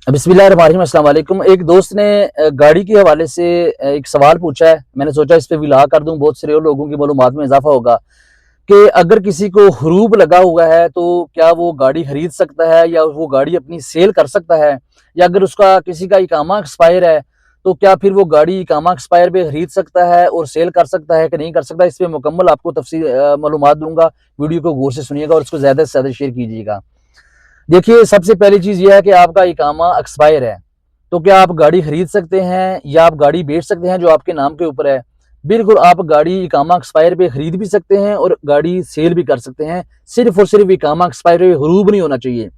बिस्मिल्लाहिर्रहमानिर्रहीम, अस्सलाम वालेकुम। एक दोस्त ने गाड़ी के हवाले से एक सवाल पूछा है। मैंने सोचा इस पे भी ला कर दूं, बहुत सारे और लोगों की मालूमात में इजाफा होगा कि अगर किसी को हुरूब लगा हुआ है तो क्या वो गाड़ी खरीद सकता है या वो गाड़ी अपनी सेल कर सकता है, या अगर उसका किसी का इकामा एक्सपायर है तो क्या फिर वो गाड़ी इकामा एक्सपायर पे खरीद सकता है और सेल कर सकता है कि नहीं कर सकता। इस पर मुकम्मल आपको तफसील मालूमात दूंगा। वीडियो को गौर से सुनिएगा और इसको ज़्यादा से ज़्यादा शेयर कीजिएगा। देखिए, सबसे पहली चीज़ ये है कि आपका इकामा एक्सपायर है, तो क्या आप गाड़ी खरीद सकते हैं या आप गाड़ी बेच सकते हैं जो आपके नाम के ऊपर है? बिल्कुल, आप गाड़ी इकामा एक्सपायर पे खरीद भी सकते हैं और गाड़ी सेल भी कर सकते हैं। सिर्फ़ और सिर्फ़ इकामा एक्सपायर पे हुरूब नहीं होना चाहिए।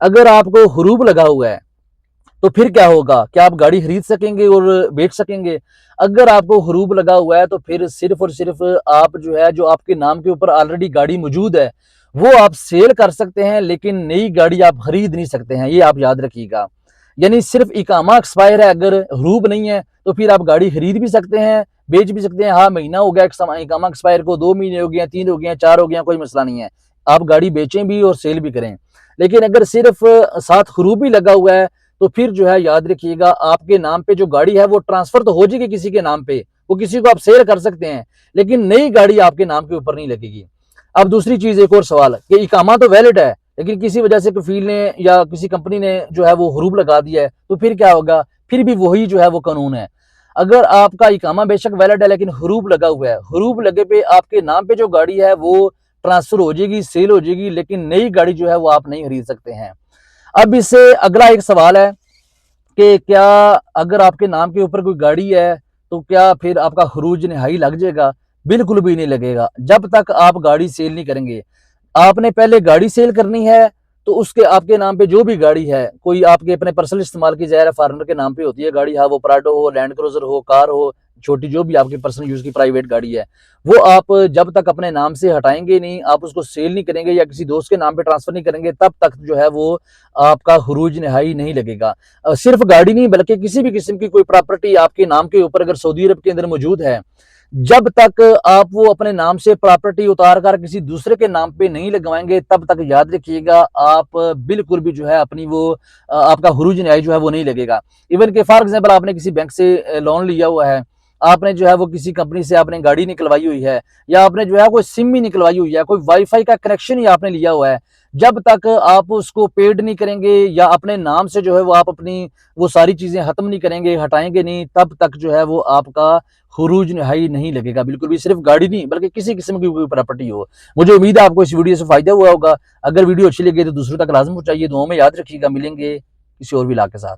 अगर आपको हुरूब लगा हुआ है, तो फिर क्या होगा? क्या आप गाड़ी खरीद सकेंगे और बेच सकेंगे? अगर आपको हुरूब लगा हुआ है, तो फिर सिर्फ़ और सिर्फ़ आप जो है, जो आपके नाम के ऊपर ऑलरेडी गाड़ी मौजूद है, वो आप सेल कर सकते हैं, लेकिन नई गाड़ी आप खरीद नहीं सकते हैं, ये आप याद रखिएगा। यानी सिर्फ़ इकामा एक्सपायर है, अगर हुरूब नहीं है, तो फिर आप गाड़ी खरीद भी सकते हैं, बेच भी सकते हैं। हाँ, महीना हो गया इकामा एक्सपायर को, 2 महीने हो गए हैं, 3 हो गए हैं, 4 हो गए हैं, कोई मसला नहीं है। आप गाड़ी बेचें भी और सेल भी करें। लेकिन अगर सिर्फ़ साथ हुरूब ही लगा हुआ है, तो फिर जो है याद रखिएगा, आपके नाम पे जो गाड़ी है वो ट्रांसफर तो हो जाएगी किसी के नाम पे, वो किसी को आप सेल कर सकते हैं, लेकिन नई गाड़ी आपके नाम के ऊपर नहीं लगेगी। अब दूसरी चीज, एक और सवाल कि इकामा तो वैलिड है, लेकिन किसी वजह से कफील ने या किसी कंपनी ने जो है वो हुरूब लगा दिया है, तो फिर क्या होगा? फिर भी वही जो है वो कानून है। अगर आपका इकामा बेशक वैलिड है लेकिन हुरूब लगा हुआ है, हुरूब लगे पे आपके नाम पे जो गाड़ी है वो ट्रांसफर हो जाएगी, सेल हो जाएगी, लेकिन नई गाड़ी जो है वो आप नहीं खरीद सकते हैं। अब इससे अगला एक सवाल है कि क्या अगर आपके नाम के ऊपर कोई गाड़ी है तो क्या फिर आपका खरूज नहाई लग जाएगा? बिल्कुल भी नहीं लगेगा, जब तक आप गाड़ी सेल नहीं करेंगे। आपने पहले गाड़ी सेल करनी है, तो उसके आपके नाम पे जो भी गाड़ी है, कोई आपके अपने पर्सनल इस्तेमाल की ज़ाहिर है फॉरेनर के नाम पे होती है गाड़ी, हाँ वो प्राडो हो, लैंड क्रूजर हो, कार हो, छोटी जो भी आपकी पर्सनल यूज़ की प्राइवेट गाड़ी है, वो आप जब तक अपने नाम से हटाएंगे नहीं, आप उसको सेल नहीं करेंगे या किसी दोस्त के नाम पे ट्रांसफर नहीं करेंगे, तब तक जो है वो आपका खरूज नहाई नहीं लगेगा। सिर्फ गाड़ी नहीं बल्कि किसी भी किस्म की कोई प्रॉपर्टी आपके नाम के ऊपर अगर सऊदी अरब के अंदर मौजूद है, जब तक आप वो अपने नाम से प्रॉपर्टी उतार कर किसी दूसरे के नाम पे नहीं लगवाएंगे, तब तक याद रखिएगा आप बिल्कुल भी जो है अपनी वो आपका हुरूज न्याय जो है वो नहीं लगेगा। इवन के फॉर एग्जांपल आपने किसी बैंक से लोन लिया हुआ है, आपने जो है वो किसी कंपनी से आपने गाड़ी निकलवाई हुई है, या आपने जो है कोई सिम ही निकलवाई हुई है, कोई वाईफाई का कनेक्शन ही आपने लिया हुआ है, जब तक आप उसको पेड नहीं करेंगे या अपने नाम से जो है वो आप अपनी वो सारी चीजें खत्म नहीं करेंगे, हटाएंगे नहीं, तब तक जो है वो आपका खुरूज नहाई नहीं लगेगा। बिल्कुल भी, सिर्फ गाड़ी नहीं बल्कि किसी किस्म की कोई प्रॉपर्टी हो। मुझे उम्मीद है आपको इस वीडियो से फायदा हुआ होगा। अगर वीडियो अच्छी लगी तो दूसरों तक लाजम पहुंचाइए। दुआओं में याद रखिएगा। मिलेंगे किसी और भी इलाके के साथ।